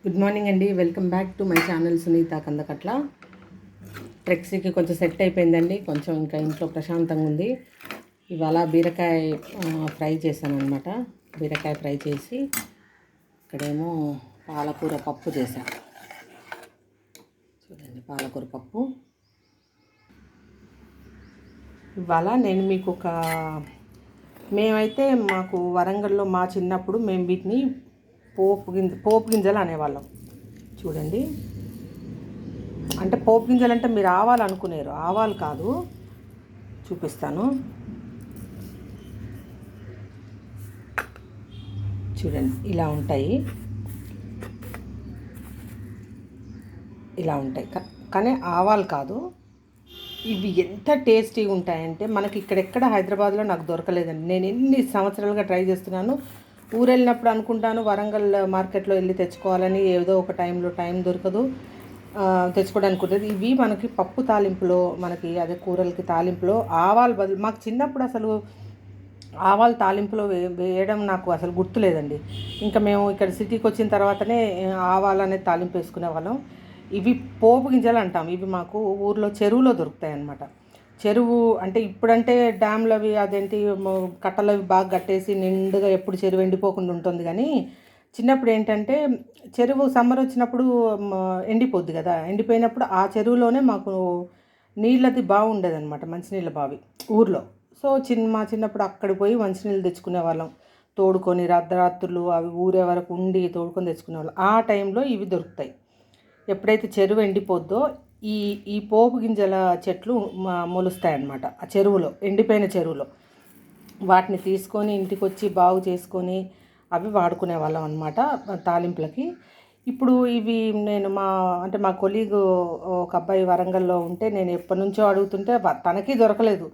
Good morning అండి. Welcome back to my channel Sunitha Kandakatla. ట్రెక్సీకి కొంచెం సెట్ అయిపోయిందండి. కొంచెం ఇంకా ఇంట్లో ప్రశాంతంగా ఉంది. ఇవాళ బీరకాయ ఫ్రై చేశాను అనమాట. బీరకాయ ఫ్రై చేసి ఇక్కడేమో పాలకూర పప్పు చేశాను. చూడండి, పాలకూర పప్పు. ఇవాళ నేను మీకు మేమైతే మాకు వరంగల్లో మా చిన్నప్పుడు మేము వీటిని పోపు గింజలు అనేవాళ్ళం. చూడండి, అంటే పోపు గింజలు అంటే మీరు ఆవాలు అనుకునేరు, ఆవాలు కాదు. చూపిస్తాను, చూడండి. ఇలా ఉంటాయి, ఇలా ఉంటాయి, కానీ ఆవాలు కాదు. ఇవి ఎంత టేస్టీగా ఉంటాయంటే మనకి ఇక్కడెక్కడ హైదరాబాద్లో నాకు దొరకలేదండి. నేను ఎన్ని సంవత్సరాలుగా ట్రై చేస్తున్నాను. ఊరు వెళ్ళినప్పుడు అనుకుంటాను వరంగల్ మార్కెట్లో వెళ్ళి తెచ్చుకోవాలని, ఏదో ఒక టైం దొరకదు, తెచ్చుకోవడానికి ఉంటుంది. ఇవి మనకి పప్పు తాలింపులో, మనకి అదే కూరలకి తాలింపులో ఆవాలు బదులు, మాకు చిన్నప్పుడు అసలు ఆవాలు తాలింపులో వేయడం నాకు అసలు గుర్తులేదండి. ఇంకా మేము ఇక్కడ సిటీకి వచ్చిన తర్వాతనే ఆవాలు అనేది తాలింపు వేసుకునే వాళ్ళం. ఇవి పోపు గింజలు అంటాం. ఇవి మాకు ఊర్లో చెరువులో దొరుకుతాయి అన్నమాట. చెరువు అంటే ఇప్పుడంటే డ్యామ్లు అవి అదేంటి కట్టలు అవి బాగా కట్టేసి నిండుగా ఎప్పుడు చెరువు ఎండిపోకుండా ఉంటుంది. కానీ చిన్నప్పుడు ఏంటంటే చెరువు సమ్మర్ వచ్చినప్పుడు ఎండిపోద్ది కదా, ఎండిపోయినప్పుడు ఆ చెరువులోనే మాకు నీళ్ళది బాగుండేదన్నమాట, మంచినీళ్ళ బావి ఊర్లో. సో మా చిన్నప్పుడు అక్కడికి పోయి మంచినీళ్ళు తెచ్చుకునే వాళ్ళం, తోడుకొని రాత్రులు అవి ఊరే వరకు ఉండి తోడుకొని తెచ్చుకునే వాళ్ళం. ఆ టైంలో ఇవి దొరుకుతాయి. ఎప్పుడైతే చెరువు ఎండిపోద్దో ఈ ఈ పోపు గింజల చెట్లు మొలుస్తాయన్నమాట ఆ చెరువులో, ఎండిపోయిన చెరువులో. వాటిని తీసుకొని ఇంటికి వచ్చి బాగు చేసుకొని అవి వాడుకునే వాళ్ళం అనమాట తాలింపులకి. ఇప్పుడు ఇవి నేను మా కొలీగ్ ఒక అబ్బాయి వరంగల్లో ఉంటే నేను ఎప్పటి నుంచో అడుగుతుంటే తనకి దొరకలేదు.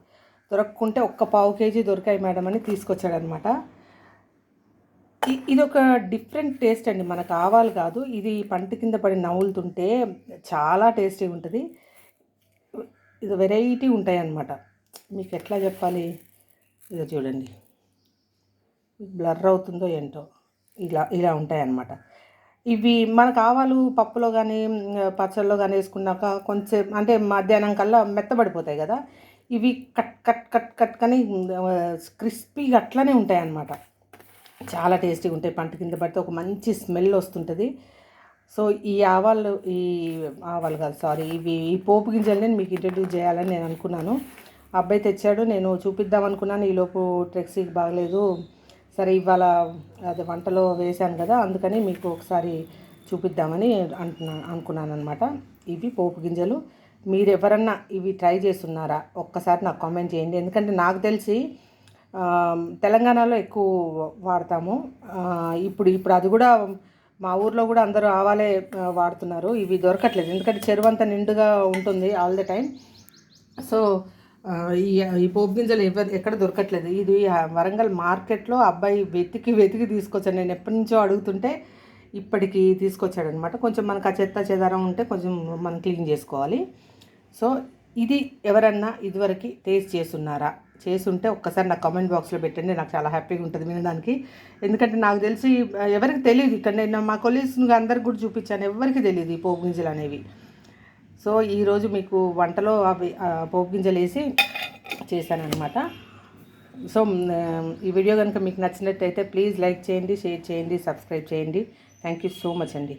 దొరకకుంటే ఒక్క పావు కేజీ దొరికాయి మేడం అని తీసుకొచ్చాడనమాట. ఇది ఒక డిఫరెంట్ టేస్ట్ అండి, మనకు ఆవాలు కాదు. ఇది పంట కింద పడి నవ్వులుతుంటే చాలా టేస్టీగా ఉంటుంది. ఇది వెరైటీ ఉంటాయి అన్నమాట. మీకు ఎట్లా చెప్పాలి, ఇదో చూడండి, బ్లర్ అవుతుందో ఏంటో, ఇలా ఇలా ఉంటాయి అన్నమాట. ఇవి మనకు ఆవాలు పప్పులో కానీ పచ్చళ్ళలో కానీ వేసుకున్నాక కొంచెం అంటే మధ్యాహ్నం కల్లా మెత్తబడిపోతాయి కదా. ఇవి కట్ కట్ కట్ కట్ కానీ క్రిస్పీగా అట్లనే ఉంటాయి అన్నమాట. చాలా టేస్టీగా ఉంటాయి. పంట కింద పడితే ఒక మంచి స్మెల్ వస్తుంటుంది. సో ఈ ఆవాలు కాదు, సారీ, ఈ పోపు గింజల్ని మీకు ఇంట్రడ్యూస్ చేయాలని నేను అనుకున్నాను. అబ్బాయి తెచ్చాడు, నేను చూపిద్దాం అనుకున్నాను. ఈలోపు ట్రెక్సీకి బాగలేదు. సరే ఇవాళ అదే వంటలో వేశాను కదా, అందుకని మీకు ఒకసారి చూపిద్దామని అనుకున్నాను అనమాట. ఇవి పోపు గింజలు. మీరు ఎవరన్నా ఇవి ట్రై చేస్తున్నారా ఒక్కసారి నాకు కామెంట్ చేయండి. ఎందుకంటే నాకు తెలిసి తెలంగాణలో ఎక్కువ వాడతాము. ఇప్పుడు అది కూడా మా ఊర్లో కూడా అందరూ ఆవాలే వాడుతున్నారు. ఇవి దొరకట్లేదు, ఎందుకంటే చెరువు అంతా నిండుగా ఉంటుంది ఆల్ ద టైం. సో ఈ పోపు గింజలు ఎక్కడ దొరకట్లేదు. ఇది వరంగల్ మార్కెట్లో అబ్బాయి వెతికి తీసుకొచ్చాడు. నేను ఎప్పటి నుంచో అడుగుతుంటే ఇప్పటికి తీసుకొచ్చాడనమాట. కొంచెం మనకు ఆ చెత్త చెదారం ఉంటే కొంచెం మనం క్లీన్ చేసుకోవాలి. సో ఇది ఎవరన్నా ఇదివరకు టేస్ట్ చేసుంటే ఒక్కసారి నాకు కామెంట్ బాక్స్లో పెట్టండి. నాకు చాలా హ్యాపీగా ఉంటుంది వినడానికి. ఎందుకంటే నాకు తెలిసి ఎవరికి తెలియదు. ఇక్కడ నేను మా కొలీగ్స్ని అందరికి కూడా చూపించాను, ఎవరికి తెలియదు ఈ పోపు గింజలు అనేవి. సో ఈరోజు మీకు వంటలో అవి పోపు గింజలు వేసి చేశానమాట. సో ఈ వీడియో కనుక మీకు నచ్చినట్టయితే ప్లీజ్ లైక్ చేయండి, షేర్ చేయండి, సబ్స్క్రైబ్ చేయండి. థ్యాంక్ యూ సో మచ్ అండి.